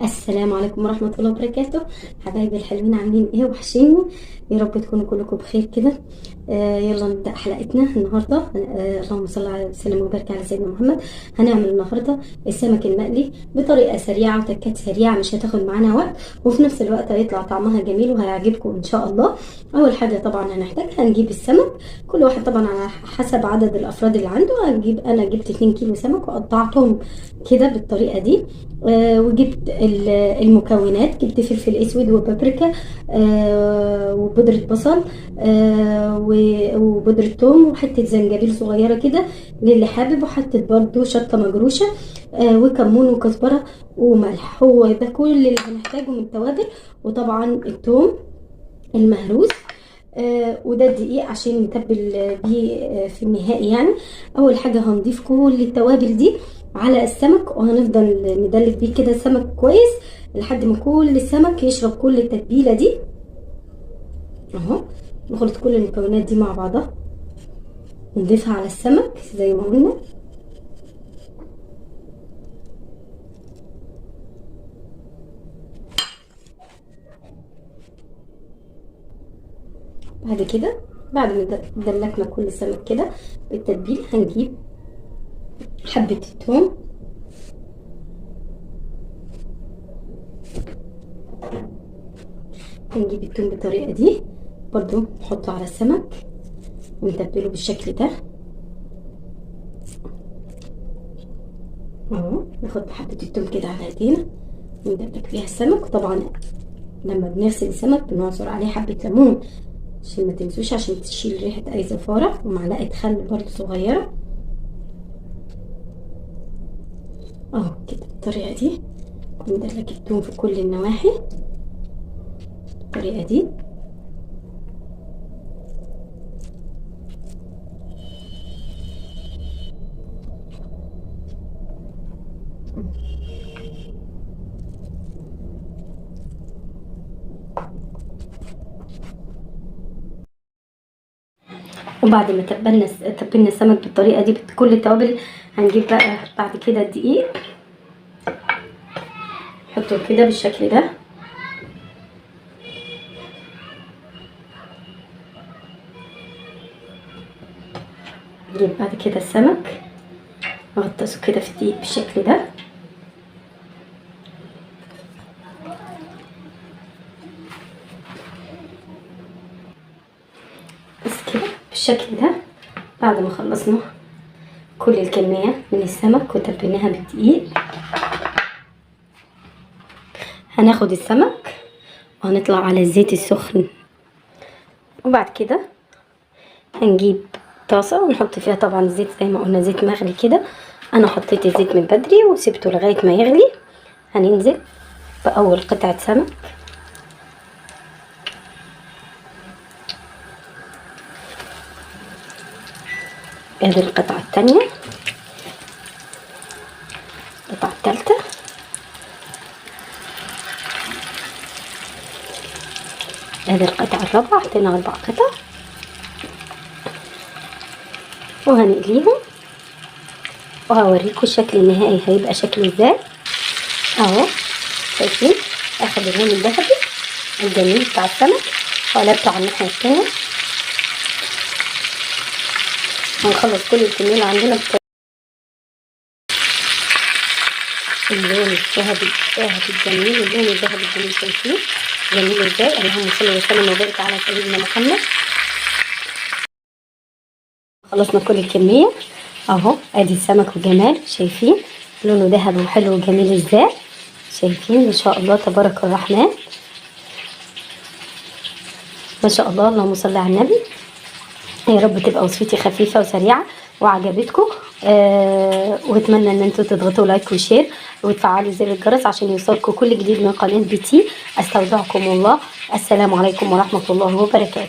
السلام عليكم ورحمة الله وبركاته. حبايبي الحلوين عاملين ايه؟ وحشيني. يا رب تكونوا كلكم بخير كده. يلا نبدأ حلقتنا النهاردة. اللهم صل على وسلم وبارك على سيدنا محمد. هنعمل النهاردة السمك المقلي بطريقة سريعة وتكات سريعة، مش هتاخد معانا وقت، وفي نفس الوقت هيطلع طعمها جميل وهيعجبكم ان شاء الله. اول حاجة طبعا هنحتاجها، هنجيب السمك. كل واحد طبعا على حسب عدد الافراد اللي عنده. انا جبت 2 كيلو سمك وقطعتهم كده بالطريقة دي. وجبت المكونات، جبت فلفل اسود وبابريكا وبودرة بصل وبودرة ثوم وحتة زنجبيل صغيرة كده للي حابب، وحتة برضو شطة مجروشة وكمون وكزبرة وملح. هو ده كل اللي هنحتاجه من توابل. وطبعا الثوم المهروس. وده الدقيق عشان نتبل بيه في النهائي يعني. اول حاجه هنضيف كل التوابل دي على السمك، وهنفضل ندلك بيه كده السمك كويس لحد ما كل السمك يشرب كل التتبيله دي اهو. نخلط كل المكونات دي مع بعضها ونضيفها على السمك زي ما قلنا. بعد كده، بعد ما دلكنا كل السمك كده بالتتبيل، هنجيب حبه الثوم هنجيب الثوم بالطريقه دي برضو، نحطه على السمك ونتبله بالشكل ده اهو. ناخد حبه الثوم كده على ايدينا وندبك فيها السمك. وطبعا لما بنغسل السمك بنعصر عليه حبه ليمون عشان ما تنسوش، عشان تشيل ريحه اي زفاره، ومعلقه خل برضو صغيره اهو كده بالطريقه دي. ندلك الثوم في كل النواحي بالطريقه دي. وبعد ما تبلنا السمك بالطريقه دي بكل التوابل، هنجيب بقى بعد كده الدقيق، نحطه كده بالشكل ده. نجيب بعد كده السمك نغطسه كده في الدقيق بالشكل ده بس كده بالشكل ده. بعد ما خلصنا كل الكمية من السمك وتبلناها بالدقيق، هناخد السمك وهنطلع على الزيت السخن. وبعد كده هنجيب طاسة ونحط فيها طبعا الزيت زي ما قلنا، زيت مغلي كده. انا حطيت الزيت من بدري وسبته لغاية ما يغلي. هننزل بأول قطعة سمك ادي القطعة التانية، القطعة التالتة، ادي القطعة الرابعة. حطينا 4 قطع وهنقليهم، وهوريكم الشكل النهائي هيبقى شكله ازاي اهو. شايفين اخد اللون الذهبي الجميل بتاع السمك، وقلبته على الناحية التانية. هنخلص كل الكمية اللي عندنا اللون الذهبي الجميل، اللون الذهبي الجميل. شايفين جميل ازاي؟ اللهم صل وسلم وبارك على سيدنا محمد. خلصنا كل الكميه اهو. ادي السمك وجمال، شايفين لونه ذهبي وحلو وجميل ازاي؟ شايفين ما شاء الله تبارك الرحمن، ما شاء الله. اللهم صل على النبي. يا رب تبقى وصفتي خفيفه وسريعه وعجبتكم. واتمنى ان انتوا تضغطوا لايك وشير وتفعلوا زر الجرس عشان يوصلكم كل جديد من قناه بي تي. استودعكم الله. السلام عليكم ورحمه الله وبركاته.